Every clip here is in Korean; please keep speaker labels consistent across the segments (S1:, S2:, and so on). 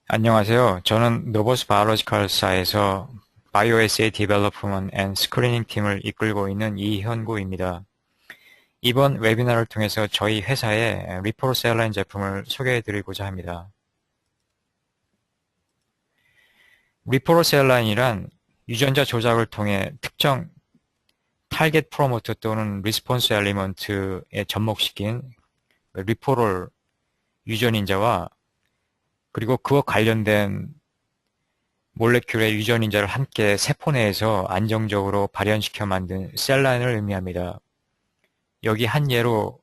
S1: 안녕하세요. 저는 노보스 바이오로지컬사에서 바이오에세이 디벨로프먼트 앤 스크리닝 팀을 이끌고 있는 이현구입니다. 이번 웨비나를 통해서 저희 회사의 리포르셀라인 제품을 소개해드리고자 합니다. 리포르셀라인이란 유전자 조작을 통해 특정 타겟 프로모터 또는 리스폰스 엘리먼트에 접목시킨 리포롤 유전인자와 그리고 그와 관련된 몰레큘의 유전인자를 함께 세포 내에서 안정적으로 발현시켜 만든 셀라인을 의미합니다. 여기 한 예로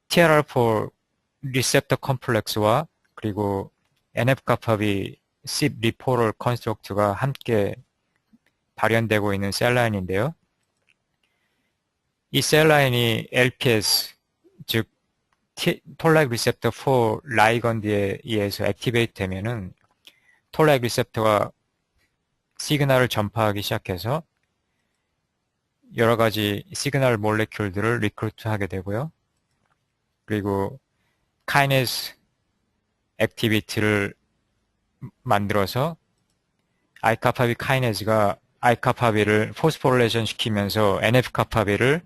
S1: TLR4 리셉터 컴플렉스와 그리고 NF-kappaB CYP 리포럴 컨스트럭트가 함께 발현되고 있는 셀라인인데요. 이 셀라인이 LPS, 즉 톨렉 리셉터 4 라이건드에 의해서 액티베이트 되면은 톨렉 리셉터가 시그널을 전파하기 시작해서 여러 가지 시그널 몰레큘들을 리크루트하게 되고요. 그리고 카이네스 액티비티를 만들어서 아이카파비 카이네즈가 아이카파비를 포스포릴레이션 시키면서 NF-kappa비를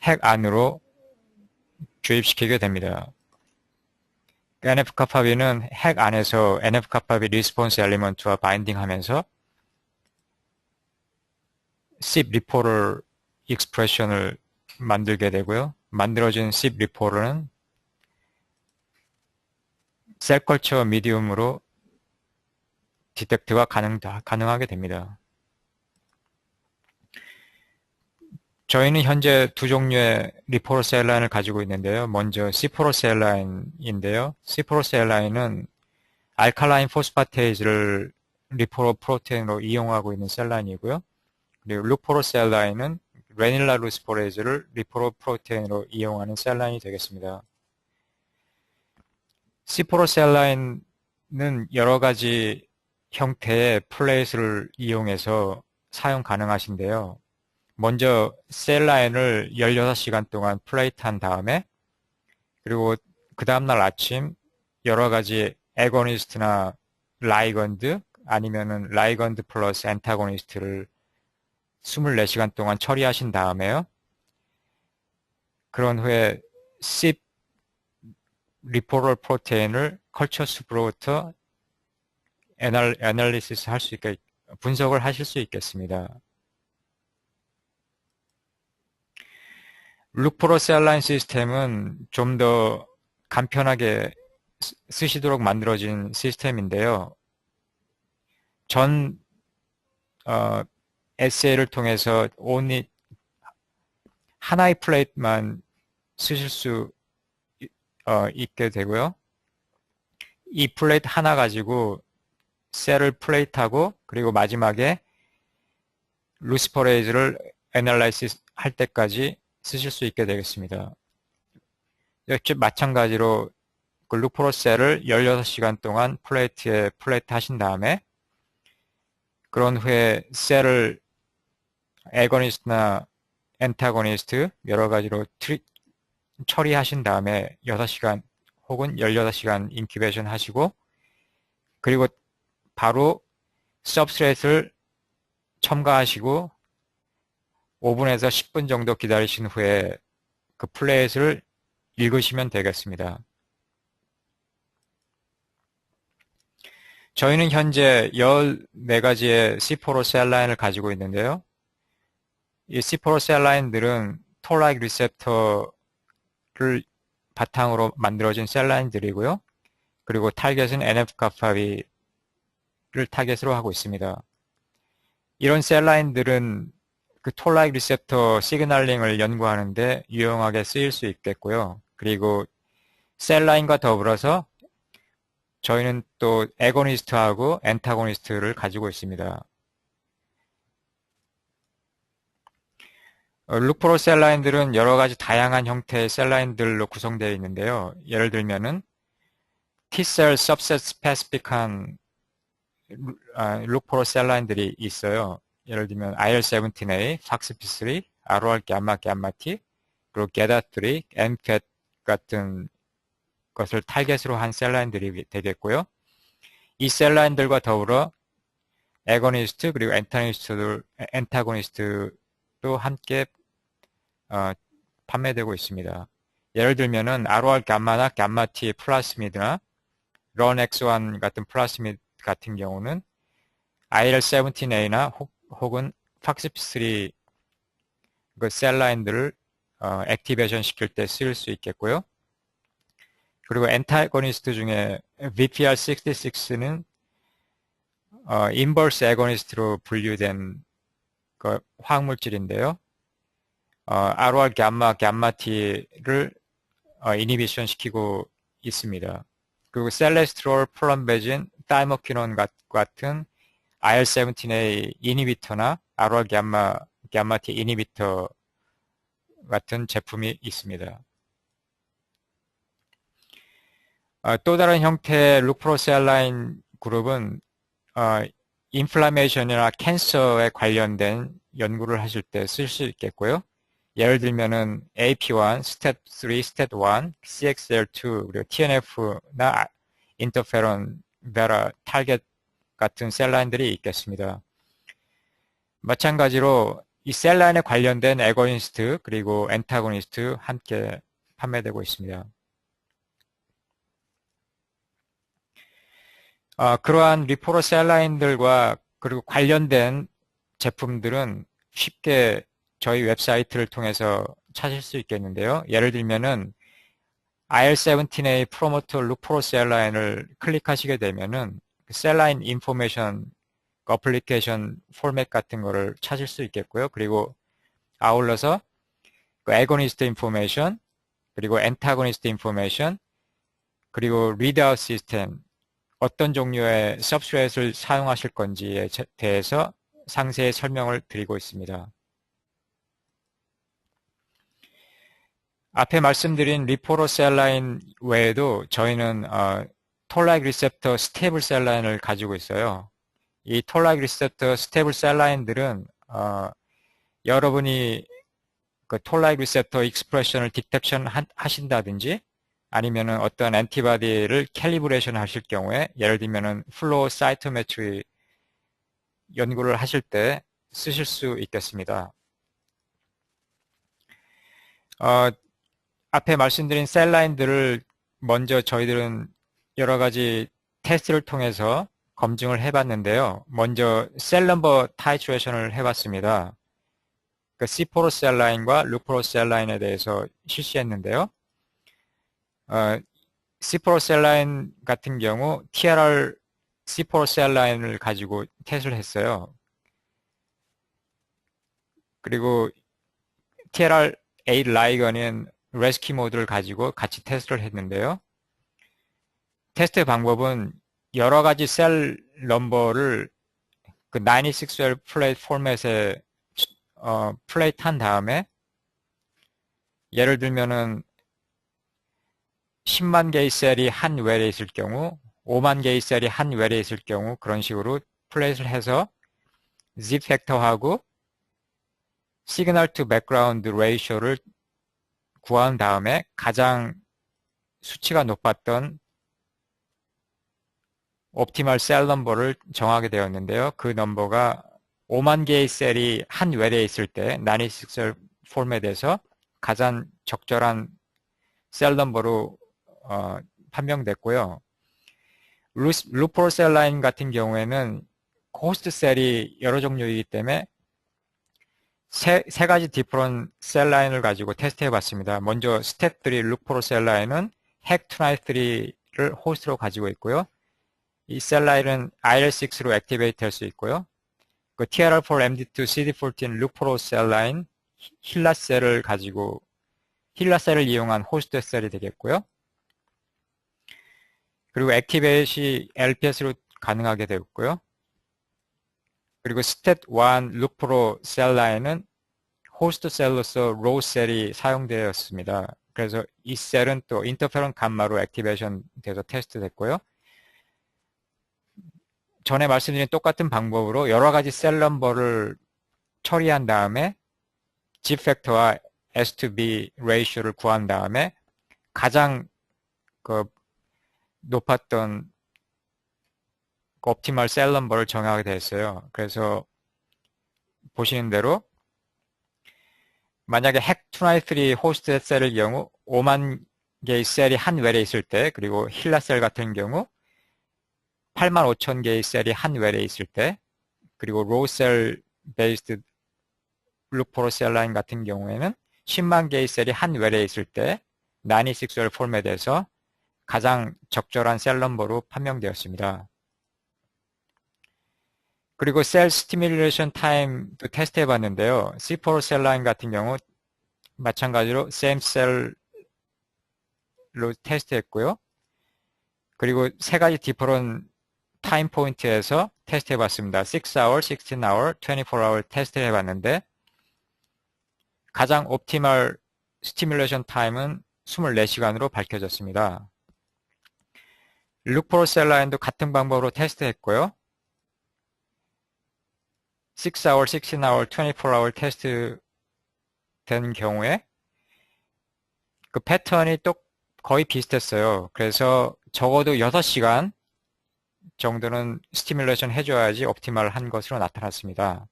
S1: 핵 안으로 주입시키게 됩니다. NF-kappa비는 핵 안에서 NF-kappa비 리스폰스 엘리먼트와 바인딩하면서 CYP 리포럴 익스프레션을 만들게 되고요. 만들어진 CYP 리포럴은 셀컬처 미디움으로 디텍트가 가능하게 됩니다. 저희는 현재 두 종류의 리포로셀라인을 가지고 있는데요. 먼저 시포로셀라인인데요. 시포로셀라인은 알칼라인 포스파테이즈를 리포로 프로테인으로 이용하고 있는 셀라인이고요. 그리고 루포로셀라인은 레닐라 루스포레이즈를 리포로 프로테인으로 이용하는 셀라인이 되겠습니다. 시포로셀라인은 여러 가지 형태의 플레이트를 이용해서 사용 가능하신데요. 먼저 셀라인을 16시간 동안 플레이트한 다음에 그리고 그 다음날 아침 여러 가지 애고니스트나 라이건드 아니면은 라이건드 플러스 엔타고니스트를 24시간 동안 처리하신 다음에요. 그런 후에 CYP 리포럴 프로테인을 컬처 숲으로부터 애널리시스 할 수 있게 분석을 하실 수 있겠습니다. 루포로셀라인 시스템은 좀 더 간편하게 쓰시도록 만들어진 시스템인데요. 전 SA를 통해서 only 하나의 플레이트만 쓰실 수 있게 되고요. 이 플레이트 하나 가지고 셀을 플레이트하고 그리고 마지막에 루시퍼레이즈를 애널라이시스 할 때까지 쓰실 수 있게 되겠습니다. 역시 마찬가지로 그 루포로셀을 16시간 동안 플레이트에 플레이트 하신 다음에 그런 후에 셀을 애거니스트나 엔타고니스트 여러 가지로 처리하신 다음에 6시간 혹은 18시간 인큐베이션 하시고 그리고 바로 서브스트레이트를 첨가하시고 5분에서 10분 정도 기다리신 후에 그 플레이트를 읽으시면 되겠습니다. 저희는 현재 14가지의 C4로 셀라인을 가지고 있는데요. 이 C4로 셀라인들은 톨라이크 리셉터를 바탕으로 만들어진 셀라인들이고요. 그리고 타겟은 NF-kappa비를 타겟으로 하고 있습니다. 이런 셀라인들은 그 톨라이크 리셉터 시그널링을 연구하는데 유용하게 쓰일 수 있겠고요. 그리고 셀라인과 더불어서 저희는 또 애고니스트하고 엔타고니스트를 가지고 있습니다. 루포로 셀라인들은 여러 가지 다양한 형태의 셀라인들로 구성되어 있는데요. 예를 들면은 T셀 सब셋 스페시픽한 루포로 셀라인들이 있어요. 예를 들면 IL-17A, FOXP3, ROR gamma T, 그리고 GATA3, MFAT 같은 것을 타겟으로 한 셀라인들이 되겠고요. 이 셀라인들과 더불어 애거니스트 그리고 엔타고니스트도 함께 판매되고 있습니다. 예를 들면은 ROR 감마나 감마 T 플라스미드나 런X1 같은 플라스미드 같은 경우는 IL-17A나 혹은 FOXP3 그 셀라인들을 액티베이션 시킬 때 쓸 수 있겠고요. 그리고 엔타고니스트 중에 VPR66는 인버스 애고니스트로 분류된 그 화학물질인데요. ROR 감마 T를 이니비션 시키고 있습니다. 그리고 셀레스트롤, 플럼베진, 다이모키논 같은 IL-17A 이니비터나 ROR 감마 T 이니비터 같은 제품이 있습니다. 또 다른 형태의 루프로셀라인 그룹은 인플라메이션이나 캔서에 관련된 연구를 하실 때 쓸 수 있겠고요. 예를 들면은 AP1, STAT3, STAT1, CXL2, 그리고 TNF나 인터페론, 베라, 타겟 같은 셀라인들이 있겠습니다. 마찬가지로 이 셀라인에 관련된 애거니스트 그리고 엔타고니스트 함께 판매되고 있습니다. 그러한 리포로셀라인들과 그리고 관련된 제품들은 쉽게 저희 웹사이트를 통해서 찾을 수 있겠는데요. 예를 들면은 IL-17A 프로모터 루포로셀라인을 클릭하시게 되면은 셀라인 인포메이션 어플리케이션 포맷 같은 거를 찾을 수 있겠고요. 그리고 아울러서 그 애고니스트 인포메이션 그리고 엔타고니스트 인포메이션 그리고 리드아웃 시스템 어떤 종류의 서브스트레이트를 사용하실 건지에 대해서 상세히 설명을 드리고 있습니다. 앞에 말씀드린 리포로셀라인 외에도 저희는 톨라이크 리셉터 스테이블 셀라인을 가지고 있어요. 이 톨라이크 리셉터 스테이블 셀라인들은 여러분이 그 톨라이크 리셉터 익스프레션을 디텍션 하신다든지 아니면은 어떤 엔티바디를 캘리브레이션 하실 경우에 예를 들면은 플로우 사이토메트리 연구를 하실 때 쓰실 수 있겠습니다. 앞에 말씀드린 셀라인들을 먼저 저희들은 여러 가지 테스트를 통해서 검증을 해봤는데요. 먼저 셀 넘버 타이트레이션을 해봤습니다. 그 C4 셀라인과 루프로 셀라인에 대해서 실시했는데요. C4 셀라인 같은 경우 TRR C4 셀라인을 가지고 테스트를 했어요. 그리고 TRR8 라이건인 레스키 모드를 가지고 같이 테스트를 했는데요. 테스트 방법은 여러 가지 셀 넘버를 그 96셀 플레이트 포맷에 플레이트 한 다음에 예를 들면은 10만 개의 셀이 한 웰에 있을 경우 5만 개의 셀이 한 웰에 있을 경우 그런 식으로 플레이트를 해서 Z 팩터하고 시그널 투 백그라운드 레이쇼를 구한 다음에 가장 수치가 높았던 옵티멀 셀 넘버를 정하게 되었는데요. 그 넘버가 5만 개의 셀이 한 웰에 있을 때 96셀 포맷에서 가장 적절한 셀 넘버로 판명됐고요. 루포 셀 라인 같은 경우에는 호스트 셀이 여러 종류이기 때문에 세 가지 디퍼런 셀 라인을 가지고 테스트 해봤습니다. 먼저 스텝3 루포 셀 라인은 핵293를 호스트로 가지고 있고요. 이 셀 라인은 IL6로 액티베이트 할 수 있고요. 그 TRR4 MD2 CD14 루포로 셀 라인 힐라셀을 이용한 호스트 셀이 되겠고요. 그리고 액티베이트이 LPS로 가능하게 되었고요. 그리고 스탯1 루프로 셀 라인은 호스트 셀로서 로우 셀이 사용되었습니다. 그래서 이 셀은 또 인터페론 감마로 액티베이션 돼서 테스트 됐고요. 전에 말씀드린 똑같은 방법으로 여러 가지 셀 넘버를 처리한 다음에 G 팩터와 S to B 레이쇼를 구한 다음에 가장 그 높았던 그 옵티멀 셀 넘버를 정하게 됐어요. 그래서 보시는 대로 만약에 핵293 호스트 셀의 경우 5만 개의 셀이 한 웰에 있을 때, 그리고 힐라 셀 같은 경우 8만 5천 개의 셀이 한 웰에 있을 때, 그리고 로우 셀 베이스드 룩포로 셀 라인 같은 경우에는 10만 개의 셀이 한 웰에 있을 때 96웰 포맷에서 가장 적절한 셀 넘버로 판명되었습니다. 그리고 셀 스티뮬레이션 타임도 테스트 해봤는데요. C4 셀 라인 같은 경우 마찬가지로 same 셀로 테스트했고요. 그리고 세 가지 디퍼런 타임 포인트에서 테스트 해봤습니다. 6hour, 16hour, 24hour 테스트 해봤는데 가장 옵티멀 스티뮬레이션 타임은 24시간으로 밝혀졌습니다. 룩포로 셀 라인도 같은 방법으로 테스트했고요. 6hour, 16hour, 24hour 테스트 된 경우에 그 패턴이 또 거의 비슷했어요. 그래서 적어도 6시간 정도는 스티뮬레이션 해줘야지 옵티멀한 것으로 나타났습니다.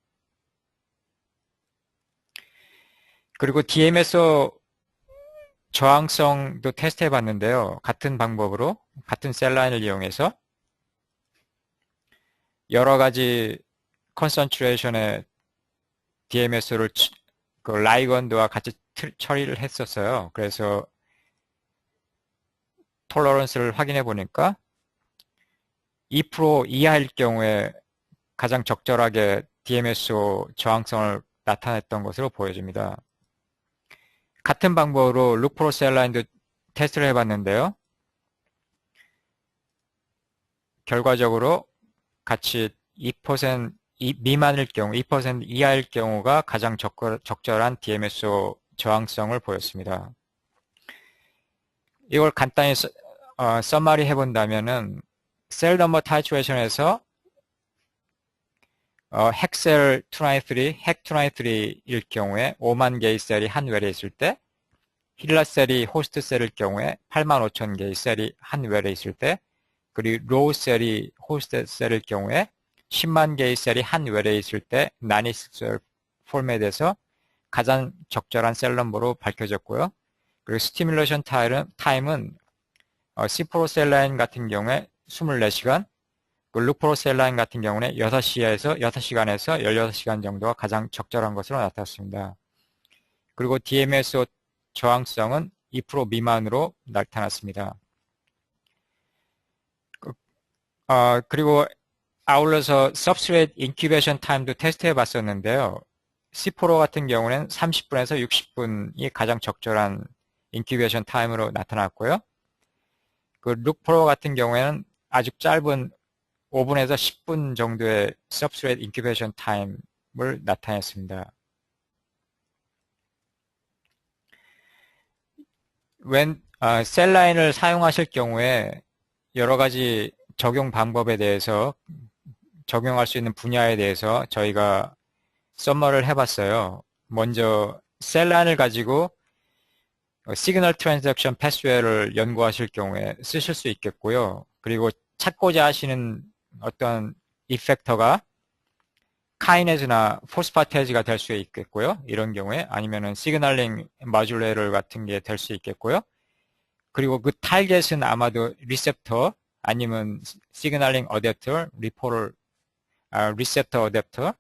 S1: 그리고 DMSO 저항성도 테스트 해봤는데요. 같은 방법으로, 같은 셀라인을 이용해서 여러 가지 컨센트레이션의 DMSO를 그 라이건드와 같이 처리를 했었어요. 그래서 톨러런스를 확인해 보니까 2% 이하일 경우에 가장 적절하게 DMSO 저항성을 나타냈던 것으로 보여집니다. 같은 방법으로 룩프로 셀라인도 테스트를 해봤는데요. 결과적으로 같이 2% 미만일 경우, 2% 이하일 경우가 가장 적절한 DMSO 저항성을 보였습니다. 이걸 간단히 서머리 해본다면은 셀 넘버 타이트레이션에서 핵셀 293, 핵 293일 경우에 5만 개의 셀이 한 웰에 있을 때, 힐라 셀이 호스트 셀일 경우에 8만 5천 개의 셀이 한 웰에 있을 때, 그리고 로우 셀이 호스트 셀일 경우에 10만 개의 셀이 한 웰에 있을 때 나니스 포맷에서 가장 적절한 셀 넘버로 밝혀졌고요. 그리고 스티뮬레이션 타임은 C4 셀 라인 같은 경우에 24시간, 룩프로 셀 라인 같은 경우는 6시간에서 16시간 정도가 가장 적절한 것으로 나타났습니다. 그리고 DMSO 저항성은 2% 미만으로 나타났습니다. 그리고 아울러서 Substrate Incubation Time도 테스트해 봤었는데요. C4 같은 경우는 30분에서 60분이 가장 적절한 인큐베이션 타임으로 나타났고요. 그 룩프로 같은 경우에는 아주 짧은 5분에서 10분 정도의 Substrate Incubation Time을 나타냈습니다. 셀라인을 사용하실 경우에 여러 가지 적용 방법에 대해서 적용할 수 있는 분야에 대해서 저희가 썸머를 해봤어요. 먼저 셀라인을 가지고 시그널 트랜잭션 패스웨이를 연구하실 경우에 쓰실 수 있겠고요. 그리고 찾고자 하시는 어떤 이펙터가 카이네즈나 포스파테이즈가 될 수 있겠고요. 이런 경우에 아니면은 시그널링 마듈레이터 같은 게 될 수 있겠고요. 그리고 그 타겟은 아마도 리셉터 아니면 시그널링 어댑터, 리셉터 어댑터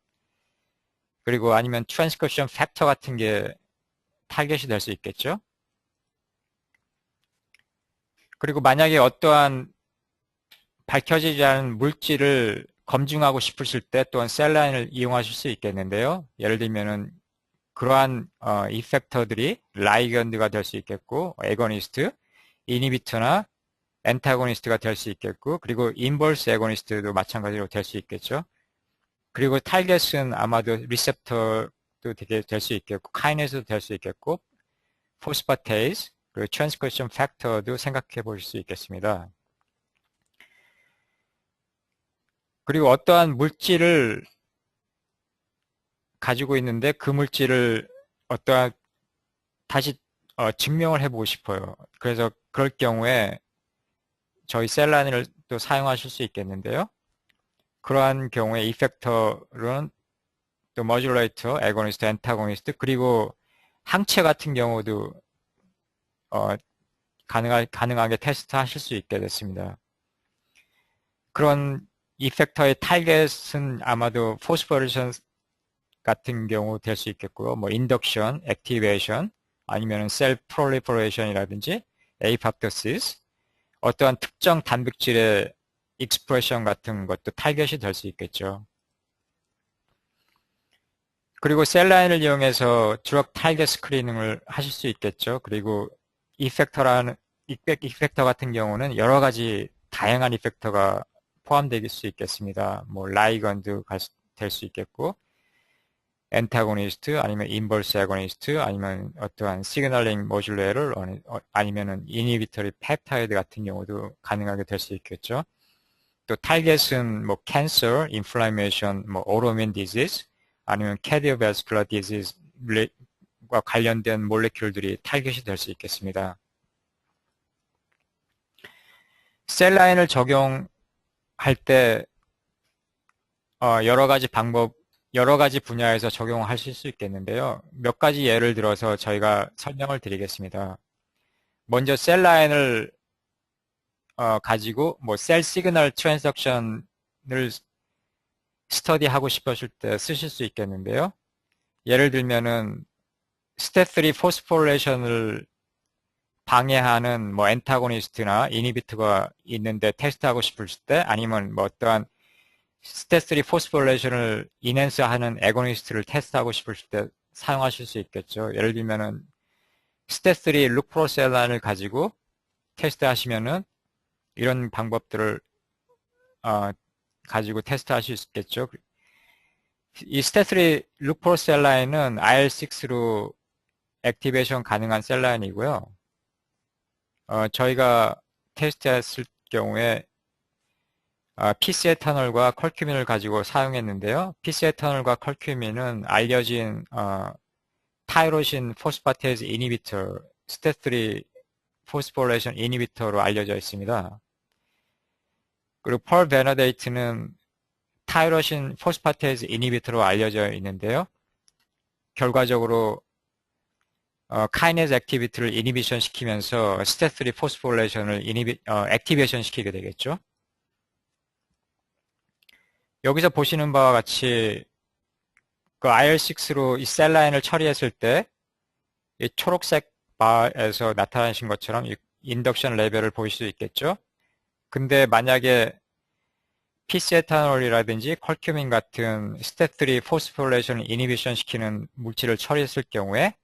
S1: 그리고 아니면 트랜스크립션 팩터 같은 게 타겟이 될 수 있겠죠. 그리고 만약에 어떠한 밝혀지지 않은 물질을 검증하고 싶으실 때 또한 셀라인을 이용하실 수 있겠는데요. 예를 들면은 그러한 이펙터들이 라이건드가 될 수 있겠고, 에고니스트, 이니비터나 엔타고니스트가 될 수 있겠고, 그리고 인버스 에고니스트도 마찬가지로 될 수 있겠죠. 그리고 타겟은 아마도 리셉터도 되게 될 수 있겠고, 카이네스도 될 수 있겠고, 포스파테이즈, 그리고 트랜스크립션 팩터도 생각해 보실 수 있겠습니다. 그리고 어떠한 물질을 가지고 있는데 그 물질을 어떠한 다시 증명을 해보고 싶어요. 그래서 그럴 경우에 저희 셀라인을 또 사용하실 수 있겠는데요. 그러한 경우에 이펙터는 또 머듈레이터, 애고니스트, 엔타고니스트, 그리고 항체 같은 경우도 가능하게 테스트 하실 수 있게 됐습니다. 그런 이펙터의 타겟은 아마도 포스포레이션 같은 경우 될 수 있겠고요. 뭐 인덕션, 액티베이션, 아니면 셀 프롤리퍼레이션이라든지 에이팝토시스, 어떠한 특정 단백질의 익스프레션 같은 것도 타겟이 될 수 있겠죠. 그리고 셀라인을 이용해서 드럭 타겟 스크리닝을 하실 수 있겠죠. 그리고 이펙터 같은 경우는 여러 가지 다양한 이펙터가 포함될 수 있겠습니다. 뭐 라이건도 될 수 있겠고, 엔타고니스트, 아니면 인버스 애고니스트, 아니면 어떠한 시그널링 모듈레이터, 아니면은 이니비터리 펩타이드 같은 경우도 가능하게 될 수 있겠죠. 또 타겟은 뭐 캔서, 인플라메이션, 뭐 오토이뮨 디지즈, 아니면 카디오바스큘러 디지즈와 관련된 몰레큘들이 타겟이 될 수 있겠습니다. 셀라인을 적용할 때 여러 가지 분야에서 적용하실 수 있겠는데요. 몇 가지 예를 들어서 저희가 설명을 드리겠습니다. 먼저 셀라인을 가지고 뭐 셀 시그널 트랜스덕션을 스터디하고 싶으실 때 쓰실 수 있겠는데요. 예를 들면은 스텝3 포스포레이션을 방해하는 뭐 엔타고니스트나 이니비트가 있는데 테스트하고 싶으실 때, 아니면 뭐 어떠한 스텝3 포스포레이션을 인핸스하는 애고니스트를 테스트하고 싶으실 때 사용하실 수 있겠죠. 예를 들면은 스텝3 룩프로셀란을 가지고 테스트하시면은 이런 방법들을 가지고 테스트하실 수 있겠죠. 이 스탯3 룩포 셀라인은 IL6로 액티베이션 가능한 셀라인이고요. 저희가 테스트했을 경우에 PC 에탄올과 컬큐민을 가지고 사용했는데요. PC 에탄올과 컬큐민은 알려진 타이로신 포스파테이즈 이니비터, 스탯3 포스포레이션 이니비터로 알려져 있습니다. 그리고 펄 베너데이트는 타이로신 포스파테이즈 이니비터로 알려져 있는데요. 결과적으로 카이네즈 액티비티를 이니비션 시키면서 스탯3 포스포레이션을 액티베이션 시키게 되겠죠. 여기서 보시는 바와 같이 그 IL6로 이 셀라인을 처리했을 때 이 초록색 바에서 나타나신 것처럼 이 인덕션 레벨을 보실 수 있겠죠. 근데 만약에 PC에탄올이라든지 컬큐민 같은 스텝3 포스포레이션을 이니비션 시키는 물질을 처리했을 경우에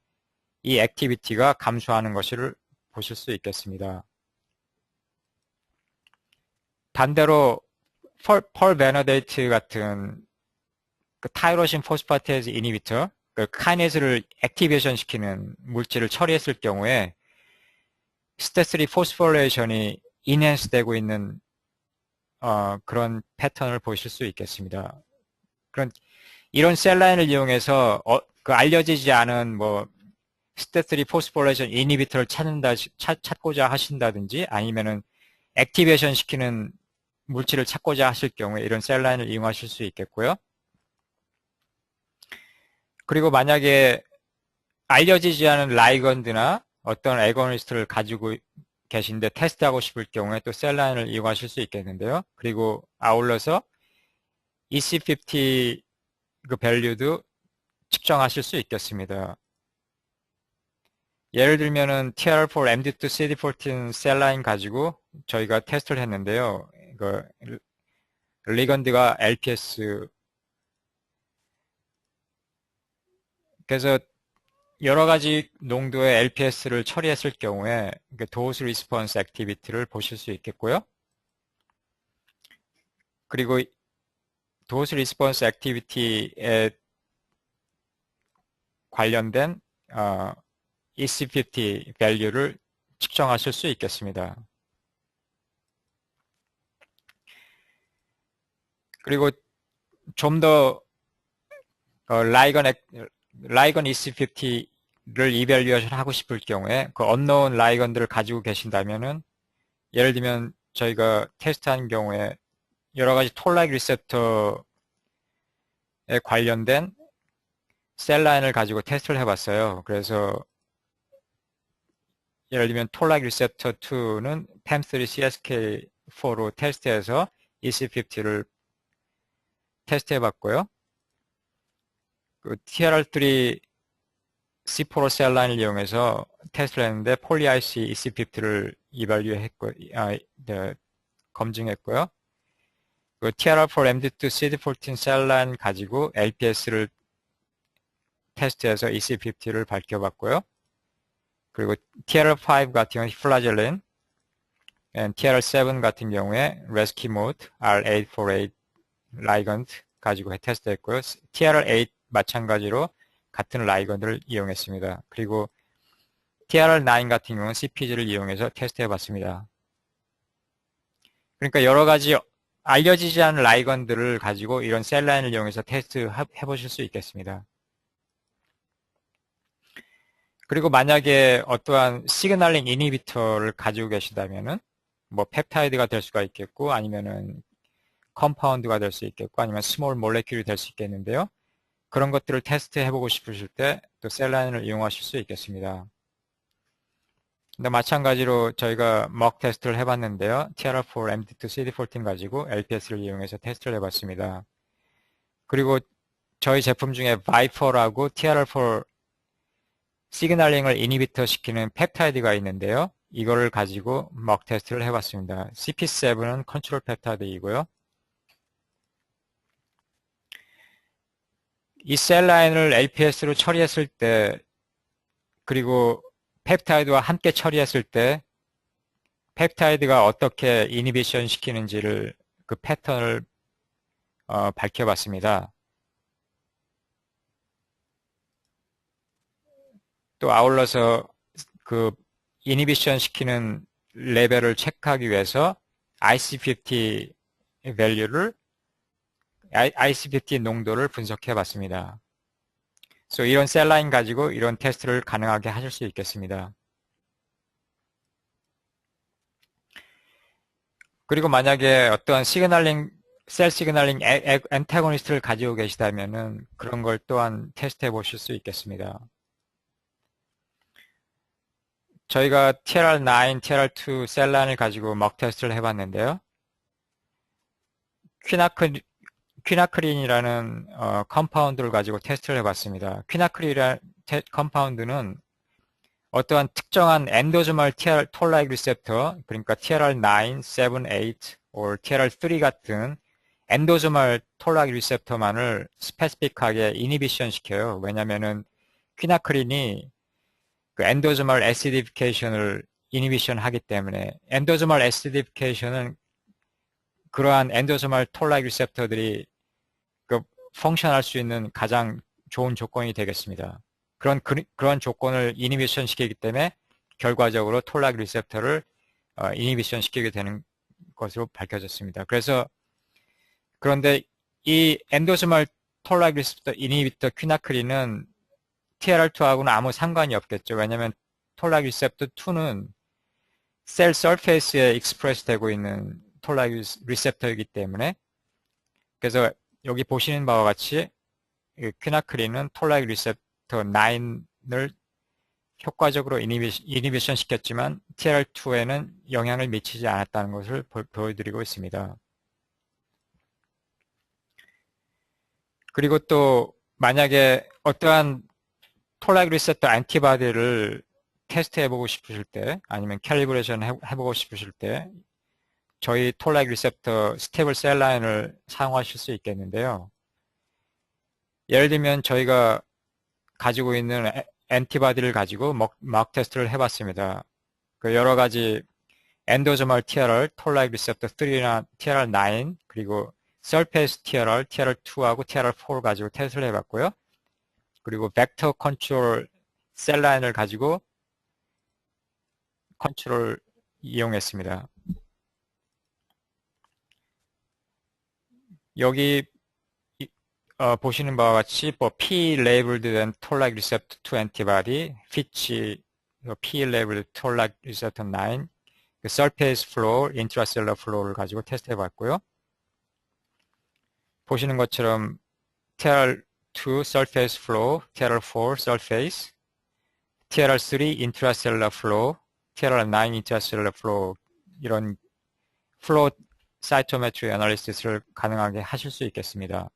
S1: 이 액티비티가 감소하는 것을 보실 수 있겠습니다. 반대로 펄 베너데이트 같은 그 타이로신 포스파테이즈 이니비터, 그 카이네즈를 액티베이션 시키는 물질을 처리했을 경우에 스텝3 포스포레이션이 인핸스 되고 있는 그런 패턴을 보실 수 있겠습니다. 이런 셀라인을 이용해서 그 알려지지 않은 뭐 스텝3 포스포레이션 이니비터를 찾고자 하신다든지, 아니면은 액티베이션 시키는 물질을 찾고자 하실 경우에 이런 셀라인을 이용하실 수 있겠고요. 그리고 만약에 알려지지 않은 라이건드나 어떤 애고니스트를 가지고 계신데 테스트하고 싶을 경우에 또 셀라인을 이용하실 수 있겠는데요. 그리고 아울러서 EC50 그 밸류도 측정하실 수 있겠습니다. 예를 들면은 TR4 MD2 CD14 셀라인 가지고 저희가 테스트를 했는데요. 그 리건드가 LPS, 그래서 여러 가지 농도의 LPS를 처리했을 경우에 도스 리스폰스 액티비티를 보실 수 있겠고요. 그리고 도스 리스폰스 액티비티에 관련된 EC50 밸류를 측정하실 수 있겠습니다. 그리고 좀 더 라이건 EC50를 이밸류에이션 하고 싶을 경우에 그 언노운 라이건들을 가지고 계신다면은, 예를 들면 저희가 테스트한 경우에 여러 가지 톨-like 리셉터에 관련된 셀 라인을 가지고 테스트를 해봤어요. 그래서 예를 들면 톨-like 리셉터 2는 PAM3 CSK4로 테스트해서 EC50를 테스트해봤고요. 그 TRR3 C4로 셀 라인을 이용해서 테스트를 했는데 폴리-IC EC50를 이발유했고, 네, 검증했고요. 그 TRR4 MD2 CD14 셀 라인 가지고 LPS를 테스트해서 EC50를 밝혀봤고요. 그리고 TRR5 같은 경우는 플라젤린, TRR7 같은 경우에 레스키 모드 R848 라이건드 가지고 테스트했고요. TRR8 마찬가지로 같은 라이건드를 이용했습니다. 그리고 TRR9 같은 경우는 CPG를 이용해서 테스트해봤습니다. 그러니까 여러 가지 알려지지 않은 라이건들을 가지고 이런 셀 라인을 이용해서 테스트 해보실 수 있겠습니다. 그리고 만약에 어떠한 시그널링 이니비터를 가지고 계시다면은 뭐 펩타이드가 될 수가 있겠고 아니면은 컴파운드가 될 수 있겠고 아니면 스몰 몰레큘이 될 수 있겠는데요. 그런 것들을 테스트 해보고 싶으실 때 또 셀라인을 이용하실 수 있겠습니다. 근데 마찬가지로 저희가 먹 테스트를 해봤는데요. TRR4 MD2 CD14 가지고 LPS를 이용해서 테스트를 해봤습니다. 그리고 저희 제품 중에 바이퍼라고 TRR4 시그널링을 이니비터 시키는 펩타이드가 있는데요. 이거를 가지고 먹 테스트를 해봤습니다. CP7은 컨트롤 펩타이드이고요. 이 셀 라인을 LPS로 처리했을 때 그리고 펩타이드와 함께 처리했을 때 펩타이드가 어떻게 이니비션 시키는지를 그 패턴을 밝혀봤습니다. 또 아울러서 그 이니비션 시키는 레벨을 체크하기 위해서 IC50 밸류를 IC50 농도를 분석해 봤습니다. 그래서 이런 셀 라인 가지고 이런 테스트를 가능하게 하실 수 있겠습니다. 그리고 만약에 어떠한 시그널링 셀 시그널링 엔타고니스트를 가지고 계시다면은 그런 걸 또한 테스트해 보실 수 있겠습니다. 저희가 TRR9, TRR2 셀 라인을 가지고 먹 테스트를 해봤는데요. 퀴나크린이라는 컴파운드를 가지고 테스트를 해봤습니다. 퀴나크린이라는 컴파운드는 어떠한 특정한 엔도조멀 톨-like 리셉터, 그러니까 TRR9, 7, 8, or TRR3 같은 엔도조멀 톨-like 리셉터만을 스페시픽하게 이니비션 시켜요. 왜냐면은 퀴나크린이 그 엔도조멀 애시디피케이션을 이니비션 하기 때문에 엔도조멀 애시디피케이션은 그러한 엔도소말 톨-like 리셉터들이 그 펑션할 수 있는 가장 좋은 조건이 되겠습니다. 그런 조건을 이니비션 시키기 때문에 결과적으로 톨-like 리셉터를 이니비션 시키게 되는 것으로 밝혀졌습니다. 그런데 이 엔도소말 톨-like 리셉터 이니비터 퀴나크린은 TRR2하고는 아무 상관이 없겠죠. 왜냐하면 톨-like 리셉터 2는 셀 서페이스에 익스프레스 되고 있는 톨-like 리셉터이기 때문에 그래서 여기 보시는 바와 같이 퀴나크린은 톨-like 리셉터 9을 효과적으로 이니비션 시켰지만 TRR2에는 영향을 미치지 않았다는 것을 보여드리고 있습니다. 그리고 또 만약에 어떠한 톨-like 리셉터 안티바디를 테스트 해보고 싶으실 때 아니면 캘리브레이션 해보고 싶으실 때 저희 톨-like 리셉터 스테이블 셀 라인을 사용하실 수 있겠는데요. 예를 들면 저희가 가지고 있는 엔티바디를 가지고 막 테스트를 해봤습니다. 그 여러 가지 엔도조멀 TRR, 톨-like 리셉터 3나 TRR9 그리고 서페이스 TRR, TRR2하고 TRR4를 가지고 테스트를 해봤고요. 그리고 벡터 컨트롤 셀 라인을 가지고 컨트롤 이용했습니다. 여기 보시는 바와 같이 P-labeled and toll-like receptor 2 antibody, which P-labeled toll-like receptor 9, 그 surface flow, intracellular flow를 가지고 테스트 해봤고요. 보시는 것처럼 TLR2 surface flow, TLR4 surface, TLR3 intracellular flow, TLR9 intracellular flow 이런 flow cytometry analysis를 가능하게 하실 수 있겠습니다.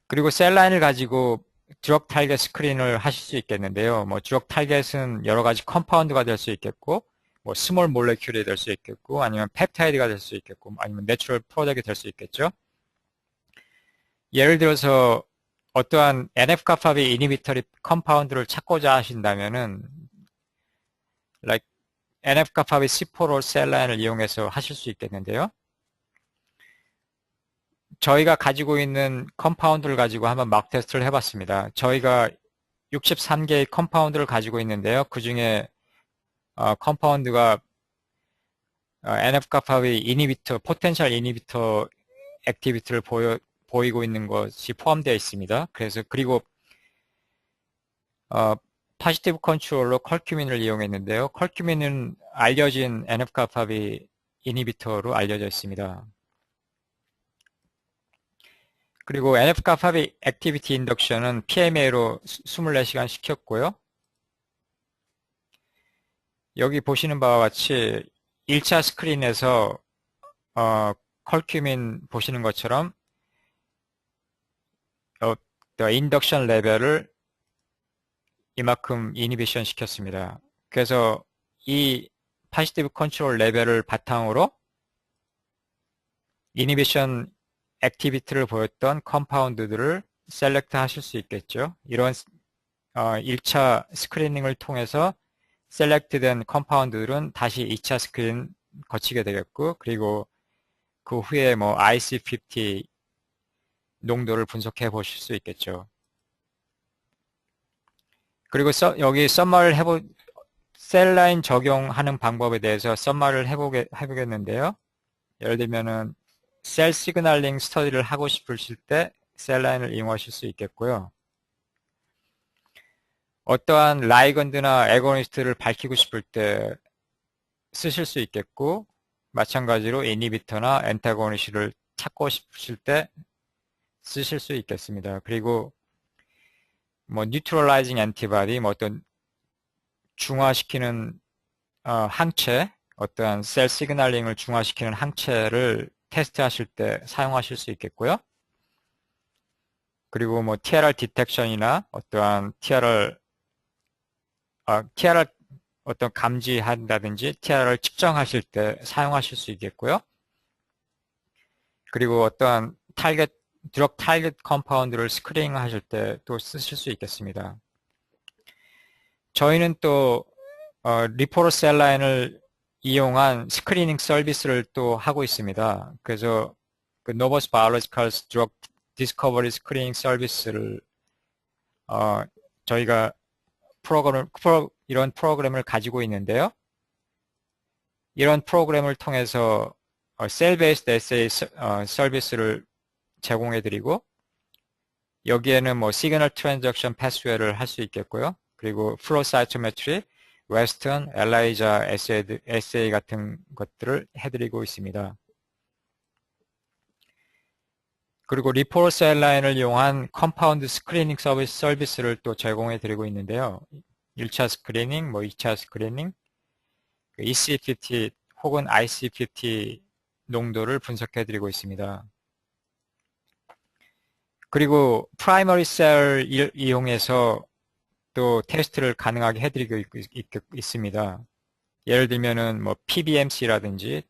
S1: 그리고 셀라인을 가지고 드럭 타겟 스크린을 하실 수 있겠는데요. 뭐 드럭 타겟은 여러 가지 컴파운드가 될 수 있겠고, 뭐 스몰 몰레큘이 될 수 있겠고, 아니면 펩타이드가 될 수 있겠고, 아니면 내추럴 프로덕이 될 수 있겠죠. 예를 들어서 어떠한 NF-kappaB 이니비터리 컴파운드를 찾고자 하신다면은, like NF-kappaB C4로 셀라인을 이용해서 하실 수 있겠는데요. 저희가 가지고 있는 컴파운드를 가지고 한번 막 테스트를 해봤습니다. 저희가 63개의 컴파운드를 가지고 있는데요. 그 중에 컴파운드가 NF-kappaB 이니비터, 포텐셜 이니비터 액티비티를 보이고 있는 것이 포함되어 있습니다. 그래서 그리고 파시티브 컨트롤로 컬큐민을 이용했는데요. 컬큐민은 알려진 NF-kappaB 이니비터로 알려져 있습니다. 그리고 NF-kappaB 액티비티 인덕션은 PMA로 24시간 시켰고요. 여기 보시는 바와 같이 1차 스크린에서 컬큐민 보시는 것처럼 인덕션 레벨을 이만큼 이니비션 시켰습니다. 그래서 이 파시티브 컨트롤 레벨을 바탕으로 이니비션 액티비티를 보였던 컴파운드들을 셀렉트 하실 수 있겠죠. 이런 1차 스크리닝을 통해서 셀렉트된 컴파운드들은 다시 2차 스크린 거치게 되겠고, 그리고 그 후에 뭐 IC50 농도를 분석해 보실 수 있겠죠. 그리고 여기 셀라인 적용하는 방법에 대해서 썸마를 해보겠는데요. 예를 들면은 셀 시그널링 스터디를 하고 싶으실 때 셀라인을 이용하실 수 있겠고요. 어떠한 라이건드나 애고니스트를 밝히고 싶을 때 쓰실 수 있겠고, 마찬가지로 이니비터나 엔타고니스트를 찾고 싶으실 때 쓰실 수 있겠습니다. 그리고 뭐 뉴트럴라이징 엔티바디, 뭐 어떤 중화시키는 항체, 어떠한 셀 시그널링을 중화시키는 항체를 테스트하실 때 사용하실 수 있겠고요. 그리고 뭐 TLR 디텍션이나 어떠한 TLR 어떤 감지한다든지 TLR을 측정하실 때 사용하실 수 있겠고요. 그리고 어떠한 드럭 타겟 컴파운드를 스크리닝 하실 때 또 쓰실 수 있겠습니다. 저희는 또 리포러 셀라인을 이용한 스크리닝 서비스를 또 하고 있습니다. 그래서 그 노버스 바이올로지컬스 드럭 디스커버리 스크리닝 서비스를 저희가 이런 프로그램을 가지고 있는데요. 이런 프로그램을 통해서 셀 베이스드 에세이 서비스를 제공해 드리고, 여기에는 뭐 시그널 트랜잭션 패스웨이를 할 수 있겠고요. 그리고 플로우 사이토메트리, 웨스턴, 엘라이자 에세이 같은 것들을 해드리고 있습니다. 그리고 리포러 셀라인을 이용한 컴파운드 스크리닝 서비스를 또 제공해 드리고 있는데요. 1차 스크리닝, 뭐 2차 스크리닝, EC50 혹은 IC50 농도를 분석해 드리고 있습니다. 그리고 프라이머리 셀 이용해서 또 테스트를 가능하게 해드리고 있습니다. 예를 들면은 뭐 PBMC라든지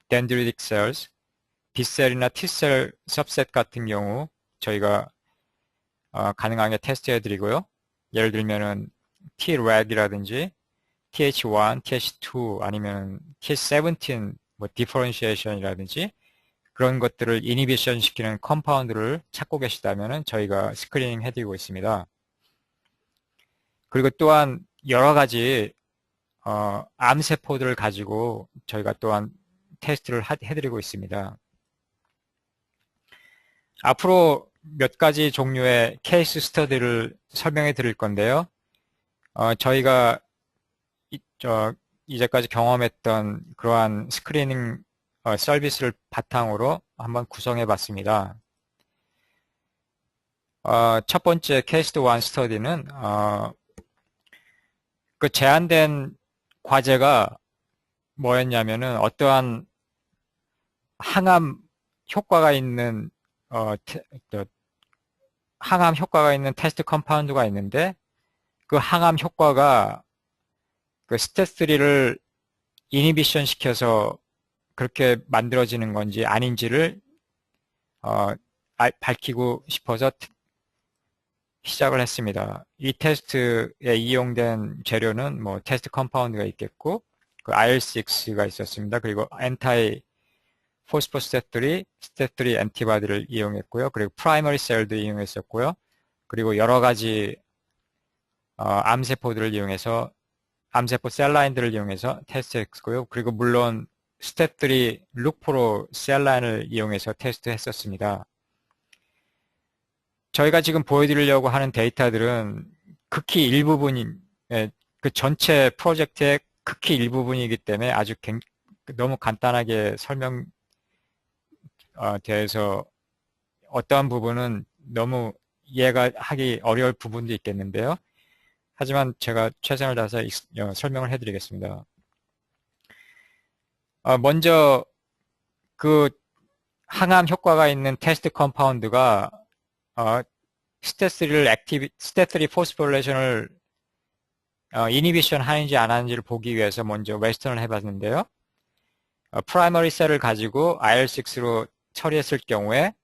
S1: dendritic cells, B셀이나 T셀 सब셋 같은 경우 저희가 가능하게 테스트해 드리고요. 예를 들면은 Treg이라든지 TH1, TH2 아니면 TH17 뭐 디퍼런시에이션이라든지 그런 것들을 이니비션 시키는 컴파운드를 찾고 계시다면 저희가 스크리닝 해드리고 있습니다. 그리고 또한 여러 가지 암세포들을 가지고 저희가 또한 테스트를 해드리고 있습니다. 앞으로 몇 가지 종류의 케이스 스터디를 설명해 드릴 건데요. 저희가 이제까지 경험했던 그러한 스크리닝 서비스를 바탕으로 한번 구성해 봤습니다. 첫 번째 케이스 1 스터디는 그 제한된 과제가 뭐였냐면은 어떠한 항암 효과가 있는 항암 효과가 있는 테스트 컴파운드가 있는데 그 항암 효과가 그 스탯3를 이니비션 시켜서 그렇게 만들어지는 건지 아닌지를 밝히고 싶어서 시작을 했습니다. 이 테스트에 이용된 재료는 뭐 테스트 컴파운드가 있겠고 그 IL6가 있었습니다. 그리고 엔타이 포스포스탯3, 스탯3 엔티바디를 이용했고요. 그리고 프라이머리 셀도 이용했었고요. 그리고 여러 가지 암세포들을 이용해서 암세포 셀라인들을 이용해서 테스트했고요. 그리고 물론 스탯3 룩프로 셀라인을 이용해서 테스트했었습니다. 저희가 지금 보여드리려고 하는 데이터들은 극히 일부분인 그 전체 프로젝트의 극히 일부분이기 때문에 아주 너무 간단하게 설명 대해서 어떠한 부분은 너무 이해가 하기 어려울 부분도 있겠는데요. 하지만 제가 최선을 다해서 설명을 해드리겠습니다. 먼저 그 항암 효과가 있는 테스트 컴파운드가 스탯3 포스포레이션을 이니비션 하는지 안 하는지를 보기 위해서 먼저 웨스턴을 해봤는데요. 프라이머리 셀을 가지고 IL6로 처리했을 경우에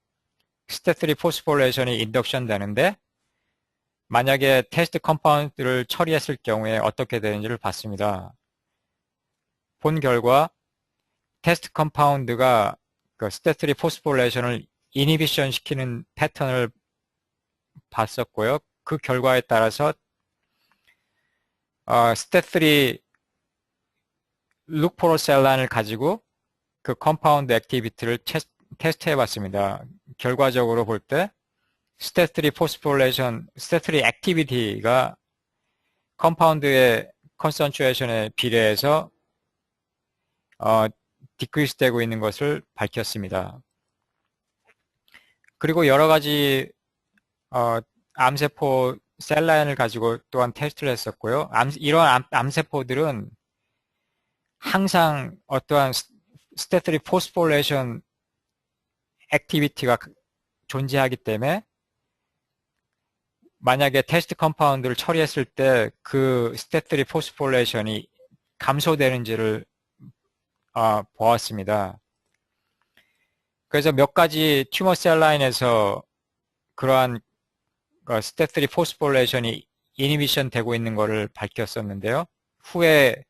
S1: 스탯3 포스포레이션이 인덕션 되는데 만약에 테스트 컴파운드를 처리했을 경우에 어떻게 되는지를 봤습니다. 본 결과 테스트 컴파운드가 그 스탯3 포스포레이션을 이니비션 시키는 패턴을 봤었고요. 그 결과에 따라서 스탯3 룩포로셀란을 가지고 그 컴파운드 액티비티를 테스트해 봤습니다. 결과적으로 볼 때 스탯3 포스포레이션, 스탯3 액티비티가 컴파운드의 컨센트레이션에 비례해서 디크리스 되고 있는 것을 밝혔습니다. 그리고 여러 가지 암세포 셀라인을 가지고 또한 테스트를 했었고요. 이런 암세포들은 항상 어떠한 스탯3 포스포레이션 액티비티가 존재하기 때문에 만약에 테스트 컴파운드를 처리했을 때 그 스탯3 포스포레이션이 감소되는지를 보았습니다. 그래서 몇 가지 튜머 셀라인에서 그러한 스탯3 포스포레이션이 이니비션 되고 있는 것을 밝혔었는데요. 후에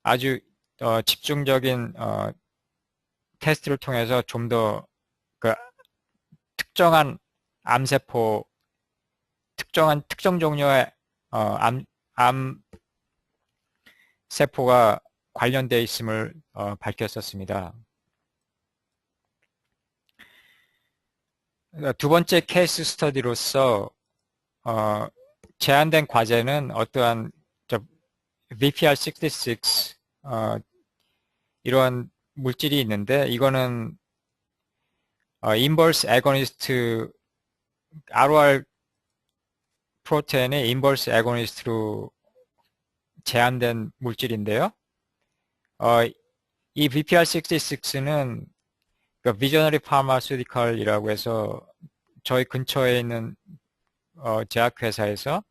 S1: 아주 집중적인 테스트를 통해서 좀 더 그 특정한 암세포, 특정 종류의 암세포가 관련되어 있음을 밝혔었습니다. 두 번째 케이스 스터디로서 제한된 과제는 어떠한 VPR66 이러한 물질이 있는데 이거는 인버스 애고니스트 ROR 프로테인의 인버스 애고니스트로 제한된 물질인데요. 이 VPR66는 비저너리 파마스티컬이라고 해서 저희 근처에 있는 제약회사에서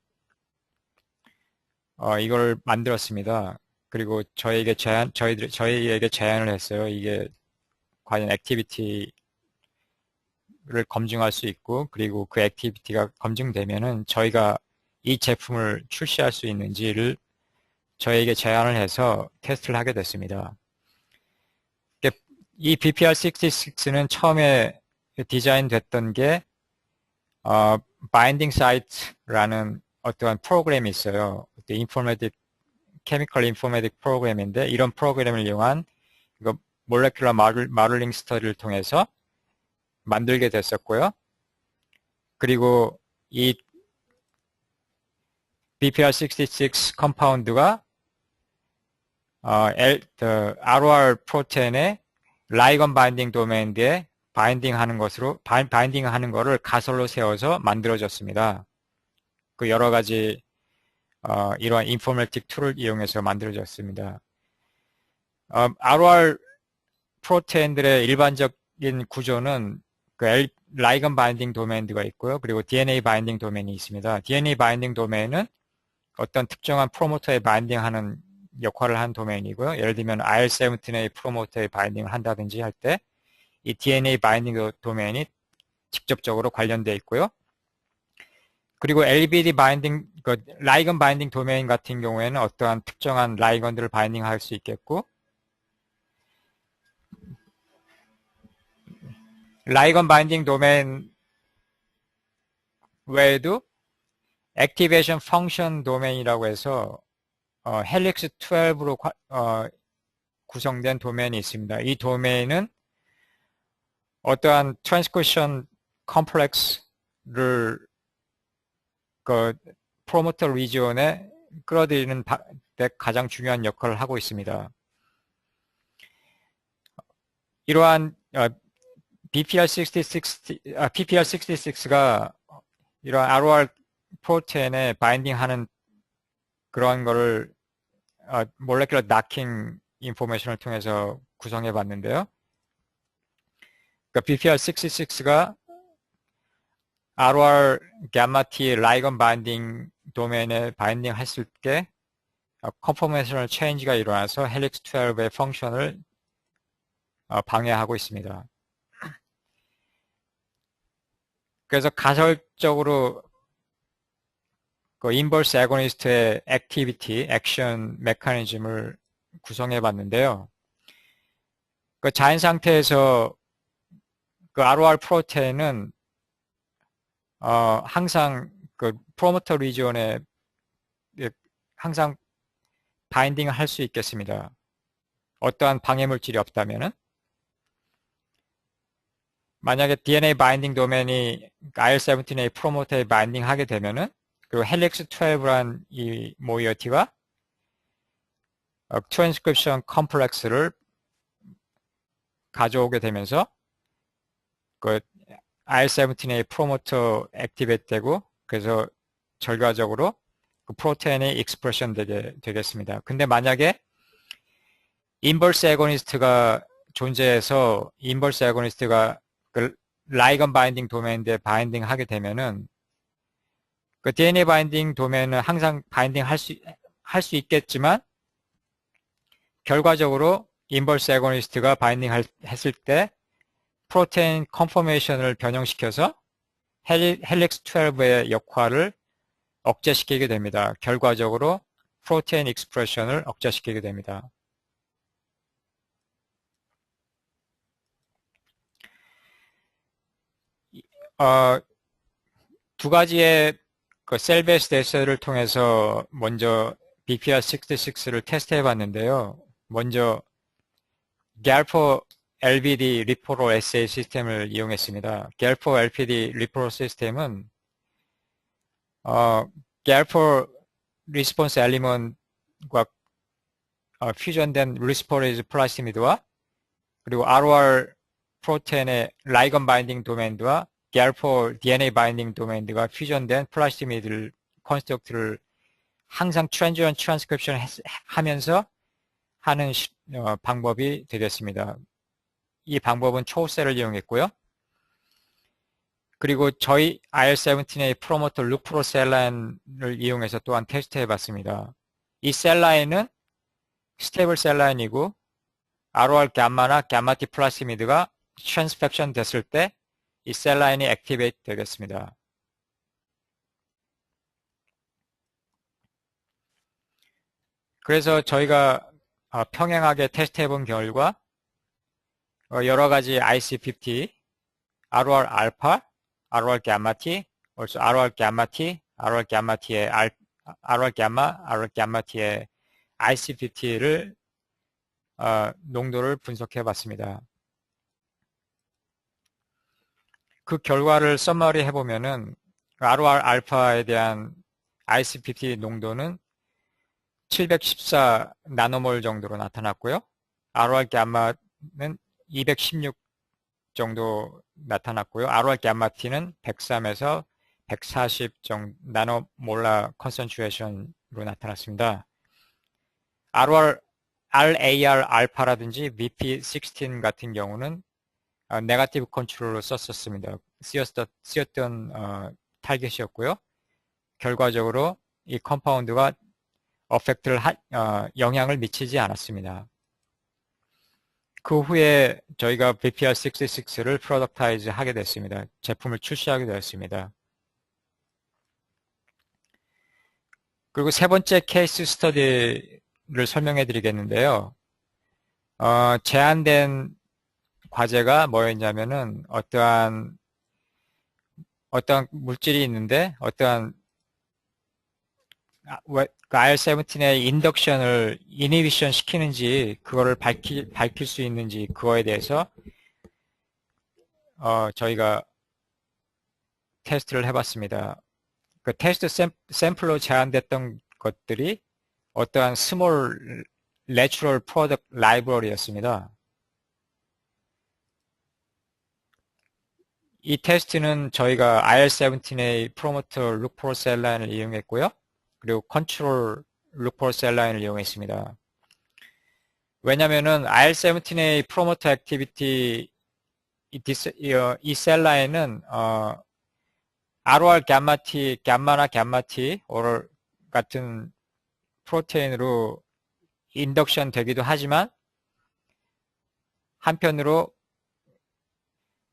S1: 이걸 만들었습니다. 그리고 저희에게 제안을 했어요. 이게 과연 액티비티를 검증할 수 있고, 그리고 그 액티비티가 검증되면은 저희가 이 제품을 출시할 수 있는지를 저희에게 제안을 해서 테스트를 하게 됐습니다. 이 BPR66는 처음에 디자인됐던 게 바인딩 사이트라는 어떠한 프로그램이 있어요. 케미컬 인포메틱 프로그램인데 이런 프로그램을 이용한 몰레큘러 마들링 스터디를 통해서 만들게 됐었고요. 그리고 이 BPR66 컴파운드가 ROR 프로테인의 라이건 바인딩 도메인에 바인딩 하는 거를 가설로 세워서 만들어졌습니다. 그 여러 가지 이러한 인포메틱 툴을 이용해서 만들어졌습니다. ROR 프로테인들의 일반적인 구조는 라이건 바인딩 도메인가 있고요. 그리고 DNA 바인딩 도메인이 있습니다. DNA 바인딩 도메인은 어떤 특정한 프로모터에 바인딩하는 역할을 한 도메인이고요. 예를 들면 IL-17의 프로모터에 바인딩을 한다든지 할 때 이 DNA 바인딩 도메인이 직접적으로 관련되어 있고요. 그리고 LBD 바인딩, 라이건 바인딩 도메인 같은 경우에는 어떠한 특정한 라이건들을 바인딩할 수 있겠고, 라이건 바인딩 도메인 외에도 액티베이션 펑션 도메인이라고 해서 헬릭스 12로 구성된 도메인이 있습니다. 이 도메인은 어떠한 트랜스크리션 컴플렉스를 프로모터 리지온에 끌어들이는 데 가장 중요한 역할을 하고 있습니다. 이러한 PPR66가 이러한 ROR 프로테인에 바인딩하는 그러한 거를 몰레큘러 나킹 인포메이션을 통해서 구성해 봤는데요. 그러니까 PPR66가 ROR gamma-T 라이건 바인딩 도메인에 바인딩 했을 때 컨포메이셔널 체인지가 일어나서 헬릭스 12의 펑션을 방해하고 있습니다. 그래서 가설적으로 그 인버스 애고니스트의 액티비티, 액션 메커니즘을 구성해 봤는데요. 그 자연 상태에서 그 ROR 프로테인은 항상 그 프로모터 리지온에 항상 바인딩을 할 수 있겠습니다. 어떠한 방해 물질이 없다면은 만약에 DNA 바인딩 도메인이 IL-17A 프로모터에 바인딩 하게 되면은 그리고 헬릭스 12란 이 모이어티가 트랜스크립션 컴플렉스를 가져오게 되면서 그 IL-17A 프로모터 액티베이트 되고 그래서 결과적으로 그 프로테인이 익스프레션 되겠습니다. 근데 만약에 인버스 애고니스트가 존재해서 인버스 애고니스트가 그 라이건 바인딩 도메인에 바인딩 하게 되면은 그 DNA 바인딩 도메인은 항상 바인딩 할 수 있겠지만 결과적으로 인버스 애고니스트가 바인딩 했을 때 프로테인 컨포메이션을 변형시켜서 헬릭스 12의 역할을 억제시키게 됩니다. 결과적으로 프로테인 익스프레션을 억제시키게 됩니다. 두 가지의 그 셀 베이스 데이터를 통해서 먼저 BPR66를 테스트해 봤는데요. 먼저 Galpo LBD 리포로 에세이 시스템을 이용했습니다. Galpo LBD 리포로 시스템은 Galpo 리스폰스 엘리먼트과 퓨전된 리스포레이즈 플라스미드와 그리고 ROR 프로테인의 라이건 바인딩 도메인과 Galpo DNA 바인딩 도메인과 퓨전된 플라스미드 컨스트럭트를 항상 트랜지션 트랜스크립션 하면서 하는 방법이 되겠습니다. 이 방법은 초셀을 이용했고요. 그리고 저희 IL-17A 프로모터 루프로셀라인을 이용해서 또한 테스트해 봤습니다. 이 셀라인은 스테이블 셀라인이고 ROR 감마나 감마T 플라스미드가 트랜스펙션 됐을 때 이 셀라인이 액티베이트 되겠습니다. 그래서 저희가 평행하게 테스트해 본 결과 여러 가지 IC50, ROR 알파, ROR 감마T, also ROR 감마T, ROR 감마T의 ROR 감마, ROR 감마T의 IC50를 농도를 분석해 봤습니다. 그 결과를 써머리 해보면은 ROR 알파에 대한 IC50 농도는 714 나노몰 정도로 나타났고요. ROR 감마는 216 정도 나타났고요. ROR 감마 T는 103에서 140 정도 나노몰라 컨센트레이션으로 나타났습니다. RAR 알파라든지 VP16 같은 경우는 네거티브 컨트롤로 쓰였던 타겟이었고요. 결과적으로 이 컴파운드가 영향을 미치지 않았습니다. 그 후에 저희가 VPR66를 프로덕타이즈 하게 됐습니다. 제품을 출시하게 되었습니다. 그리고 세 번째 케이스 스터디를 설명해 드리겠는데요. 제한된 과제가 뭐였냐면은 어떠한 물질이 있는데 어떠한 IL-17의 인덕션을 이니비션 시키는지 그거를 밝힐 수 있는지 그거에 대해서 저희가 테스트를 해봤습니다. 그 테스트 샘플로 제한됐던 것들이 어떠한 스몰 내추럴 프로덕트 라이브러리였습니다. 이 테스트는 저희가 IL-17A 프로모터 룩포로 셀라인을 이용했고요. 그리고 컨트롤 룩포로 셀라인을 이용했습니다. 왜냐면은 IL-17A 프로모터 액티비티 이 셀라인은 ROR 감마나 감마T 같은 프로테인으로 인덕션 되기도 하지만 한편으로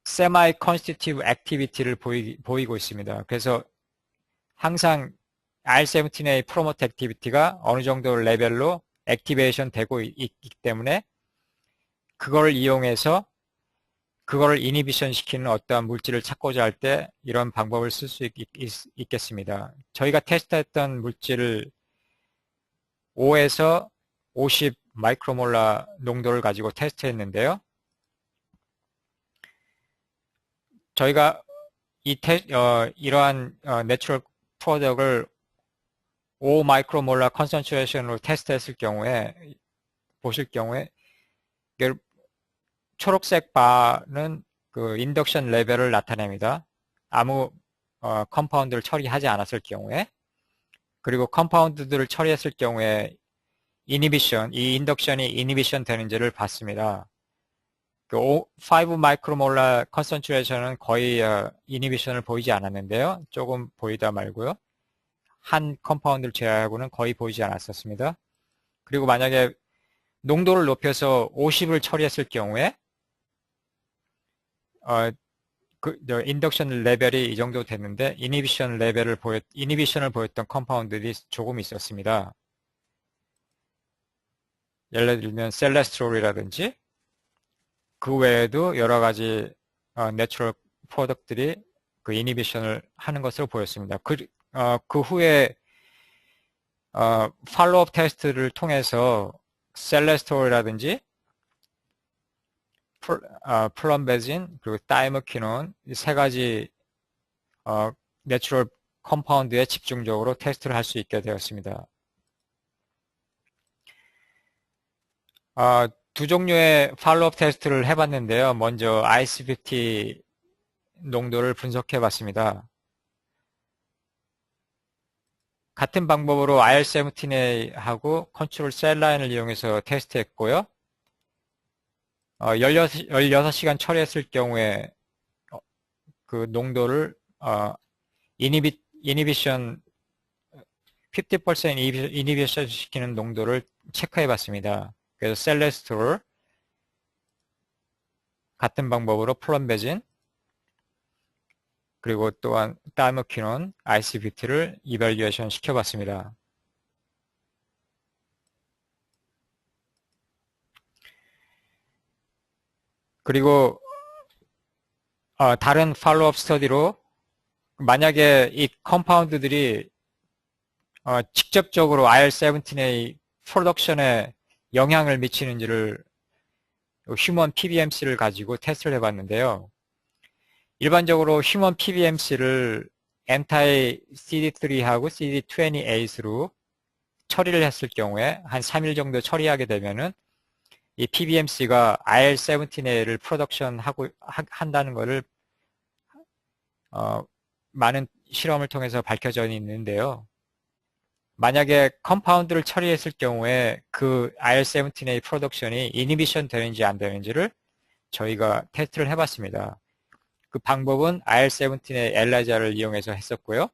S1: 세마이 컨스티튜브 액티비티를 보이고 있습니다. 그래서 항상 IL-17A 프로모트 액티비티가 어느 정도 레벨로 액티베이션 되고 있기 때문에 그걸 이용해서 그거를 이니비션 시키는 어떠한 물질을 찾고자 할 때 이런 방법을 쓸 수 있겠습니다. 저희가 테스트했던 물질을 5에서 50 마이크로몰라 농도를 가지고 테스트했는데요. 저희가 이러한 내추럴 프로덕트를 5 마이크로몰라 컨센트레이션으로 테스트했을 경우에 보실 경우에 초록색 바는 그 인덕션 레벨을 나타냅니다. 아무 컴파운드를 처리하지 않았을 경우에, 그리고 컴파운드들을 처리했을 경우에 이 인덕션이 이니비션 되는지를 봤습니다. 그 5 마이크로몰라 컨센트레이션은 거의 이니비션을 보이지 않았는데요. 조금 보이다 말고요. 한 컴파운드를 제외하고는 거의 보이지 않았었습니다. 그리고 만약에 농도를 높여서 50을 처리했을 경우에 인덕션 레벨이 이 정도 됐는데 이니비션을 보였던 컴파운드들이 조금 있었습니다. 예를 들면 셀레스트롤이라든지 그 외에도 여러 가지 내추럴 프로덕트들이 그 이니비션을 하는 것으로 보였습니다. 그 후에 팔로우업 테스트를 통해서 셀레스트롤이라든지 플럼베진 그리고 다이머키논 이 세 가지 내추럴 컴파운드에 집중적으로 테스트를 할 수 있게 되었습니다. 두 종류의 팔로우업 테스트를 해봤는데요. 먼저 IC50 농도를 분석해 봤습니다. 같은 방법으로 IL-17A하고 컨트롤 셀라인을 이용해서 테스트했고요. 16시간 처리했을 경우에 그 농도를 이니비션 50% 이니비션 시키는 농도를 체크해 봤습니다. 그래서 셀레스트롤 같은 방법으로 플럼베진 그리고 또한 다이머키논 IC50를 이발리에이션 시켜봤습니다. 그리고 다른 팔로우업 스터디로 만약에 이 컴파운드들이 직접적으로 IL-17A 프로덕션에 영향을 미치는지를 휴먼 PBMC를 가지고 테스트를 해봤는데요. 일반적으로 휴먼 PBMC를 anti-CD3하고 CD28로 처리를 했을 경우에 한 3일 정도 처리하게 되면은 이 PBMC가 IL-17A를 한다는 것을 많은 실험을 통해서 밝혀져 있는데요. 만약에 컴파운드를 처리했을 경우에 그 IL-17A 프로덕션이 이니비션 되는지 안 되는지를 저희가 테스트를 해봤습니다. 그 방법은 IL-17A 엘라자를 이용해서 했었고요.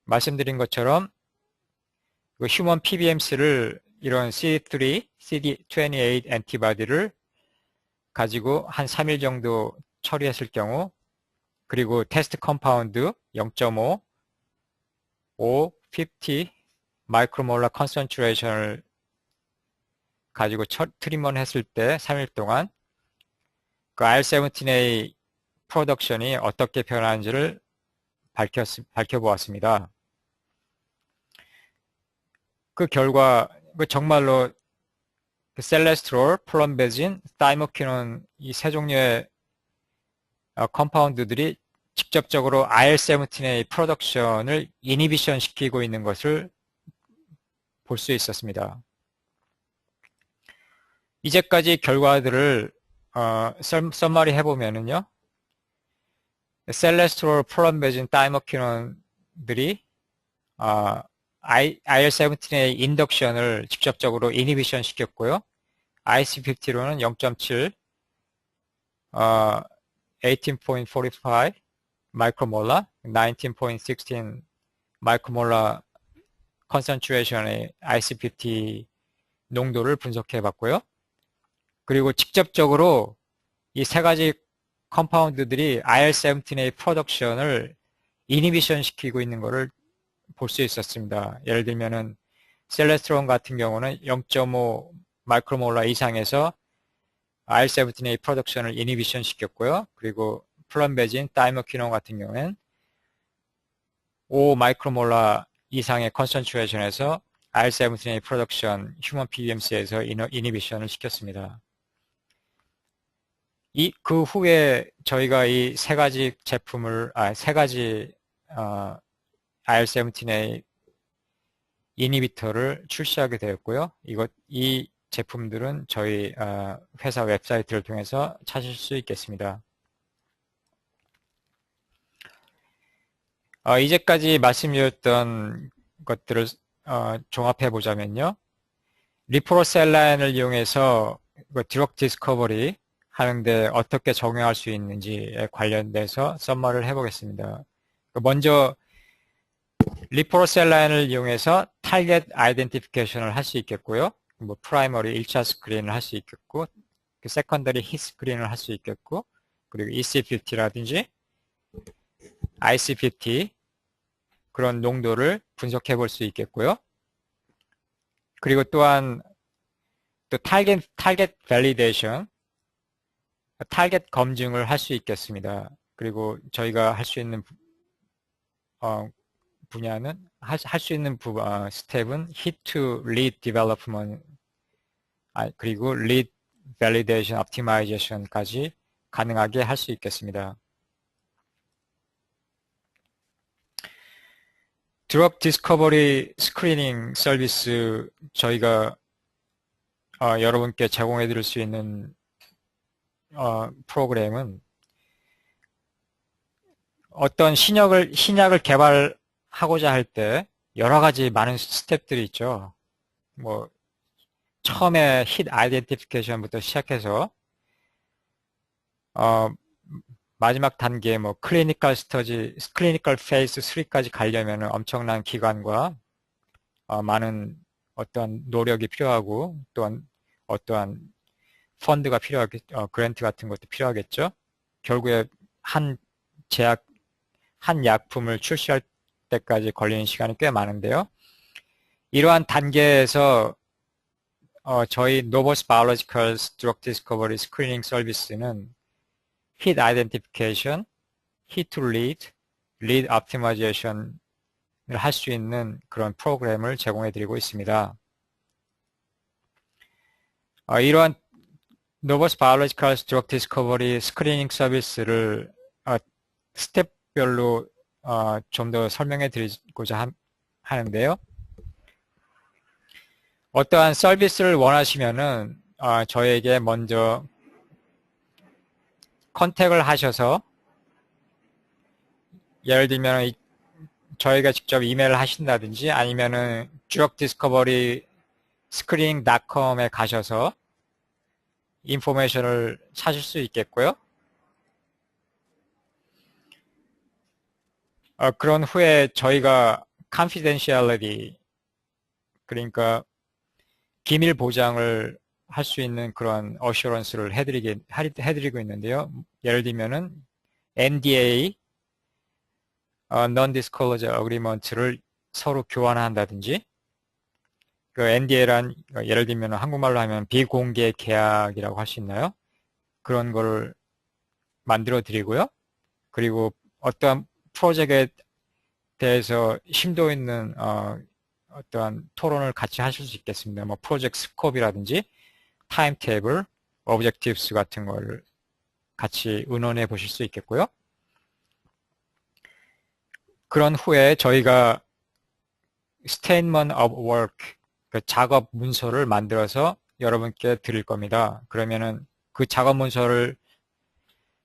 S1: 말씀드린 것처럼 그 휴먼 PBMC를 이런 CD3, CD28 엔티바디를 가지고 한 3일 정도 처리했을 경우, 그리고 테스트 컴파운드 0.5, 50 마이크로몰라 컨센트레이션을 가지고 트리먼 했을 때 3일 동안 그 IL-17A 프로덕션이 어떻게 변하는지를 밝혀보았습니다. 그 결과 정말로 셀레스트롤, 플럼베진, 타이모키논 이 세 종류의 컴파운드들이 직접적으로 IL-17A 프로덕션을 이니비션 시키고 있는 것을 볼 수 있었습니다. 이제까지 결과들을 썸머리 해보면은요, 셀레스트롤, 플럼베진, 타이모키논들이 IL-17A 인덕션을 직접적으로 이니비션 시켰고요. IC50로는 0.7, 18.45 마이크로몰라, 19.16 마이크로몰라 컨센트레이션의 IC50 농도를 분석해 봤고요. 그리고 직접적으로 이 세 가지 컴파운드들이 IL-17A 프로덕션을 이니비션 시키고 있는 것을 볼 수 있었습니다. 예를 들면은 셀레스트론 같은 경우는 0.5 마이크로몰라 이상에서 IL-17A 프로덕션을 이니비션 시켰고요. 그리고 플럼베진, 다이모키논 같은 경우에는 5 마이크로몰라 이상의 컨센트레이션에서 IL-17A 프로덕션 휴먼 PBMC에서 이니비션을 시켰습니다. 그 후에 저희가 이 세 가지 제품을, IL-17A 이니비터를 출시하게 되었고요. 이 제품들은 저희 회사 웹사이트를 통해서 찾을 수 있겠습니다. 이제까지 말씀드렸던 것들을 종합해 보자면요. 리포로셀라인을 이용해서 드럭 디스커버리 하는데 어떻게 적용할 수 있는지에 관련돼서 썸머를 해보겠습니다. 먼저 리포로셀라인을 이용해서 타겟 아이덴티피케이션을 할 수 있겠고요. 프라이머리 1차 스크린을 할 수 있겠고, 세컨더리 힛 스크린을 할 수 있겠고, 그리고 EC50라든지 IC50 그런 농도를 분석해 볼 수 있겠고요. 그리고 또한 또 타겟 밸리데이션, 타겟 검증을 할 수 있겠습니다. 그리고 저희가 할 수 있는 분야는 할 수 있는 스텝은 hit to lead development 그리고 lead validation optimization까지 가능하게 할 수 있겠습니다. 드럭 디스커버리 스크리닝 서비스 저희가 여러분께 제공해 드릴 수 있는 프로그램은 어떤 신약을 개발하고자 할 때 여러 가지 많은 스텝들이 있죠. 처음에 힛 아이덴티피케이션부터 시작해서 마지막 단계 클리니컬 페이스 3까지 가려면 엄청난 기간과 많은 어떠한 노력이 필요하고 또한 어떠한 펀드가 그랜트 같은 것도 필요하겠죠. 결국에 한 약품을 출시할 때까지 걸리는 시간이 꽤 많은데요. 이러한 단계에서 저희 노버스 바이오로지컬스 드럭 디스커버리 스크리닝 서비스는 hit identification, hit to lead, lead optimization을 할 수 있는 그런 프로그램을 제공해 드리고 있습니다. 이러한 노버스 바이오로지컬스 드럭 디스커버리 스크리닝 서비스를 스텝별로 좀 더 설명해 드리고자 하는데요. 어떠한 서비스를 원하시면은 저에게 먼저 컨택을 하셔서 예를 들면 저희가 직접 이메일을 하신다든지 아니면은 drugdiscovery screening.com에 가셔서 인포메이션을 찾을 수 있겠고요. 그런 후에 저희가 confidentiality, 그러니까 기밀 보장을 할 수 있는 그런 어슈런스를 해드리고 있는데요. 예를 들면은 NDA, Non-Disclosure Agreement를 서로 교환한다든지, 그 NDA란 예를 들면 한국말로 하면 비공개 계약이라고 할 수 있나요? 그런 거를 만들어 드리고요. 그리고 어떠한 프로젝트에 대해서 심도 있는 어떠한 토론을 같이 하실 수 있겠습니다. 뭐 프로젝트 스코프라든지 타임 테이블, 오브젝티브스 같은 걸 같이 의논해 보실 수 있겠고요. 그런 후에 저희가 Statement of Work, 그 작업 문서를 만들어서 여러분께 드릴 겁니다. 그러면은 그 작업 문서를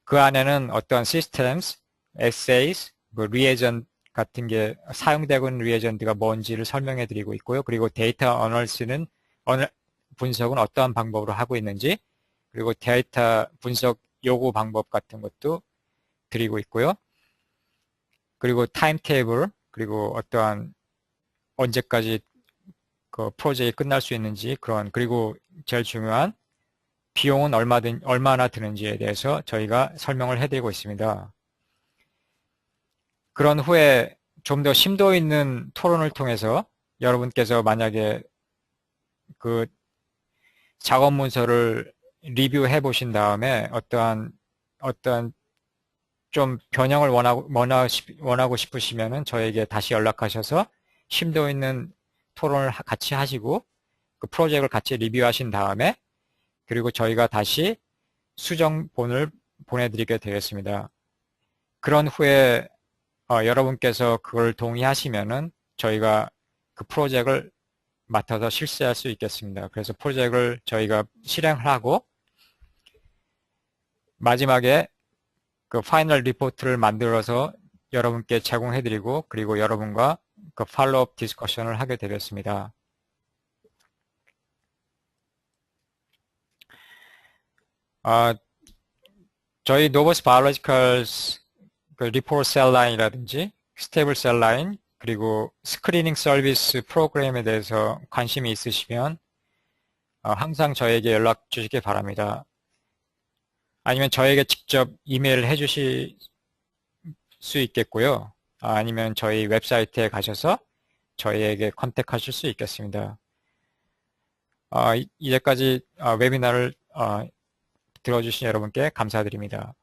S1: 그 안에는 어떤 systems, essays, 뭐 reagent 같은 게 사용되고 있는 리에전트가 뭔지를 설명해 드리고 있고요. 그리고 데이터 어널리스는 분석은 어떠한 방법으로 하고 있는지, 그리고 데이터 분석 요구 방법 같은 것도 드리고 있고요. 그리고 타임 테이블, 그리고 어떠한 언제까지 그 프로젝트가 끝날 수 있는지 그리고 제일 중요한 비용은 얼마나 드는지에 대해서 저희가 설명을 해드리고 있습니다. 그런 후에 좀 더 심도 있는 토론을 통해서 여러분께서 만약에 그 작업 문서를 리뷰해 보신 다음에 어떠한 좀 변형을 원하고 싶으시면은 저에게 다시 연락하셔서 심도 있는 토론을 같이 하시고 그 프로젝트를 같이 리뷰하신 다음에 그리고 저희가 다시 수정본을 보내드리게 되겠습니다. 그런 후에 여러분께서 그걸 동의하시면은 저희가 그 프로젝트를 맡아서 실시할 수 있겠습니다. 그래서 프로젝트를 저희가 실행을 하고 마지막에 그 파이널 리포트를 만들어서 여러분께 제공해드리고 그리고 여러분과 그 팔로우업 디스커션을 하게 되겠습니다. 저희 노버스 바이오로지컬스 그 리포트 셀라인이라든지 스테이블 셀라인 그리고 스크리닝 서비스 프로그램에 대해서 관심이 있으시면 항상 저에게 연락 주시기 바랍니다. 아니면 저에게 직접 이메일을 해주실 수 있겠고요. 아니면 저희 웹사이트에 가셔서 저희에게 컨택하실 수 있겠습니다. 이제까지 웨비나를 들어주신 여러분께 감사드립니다.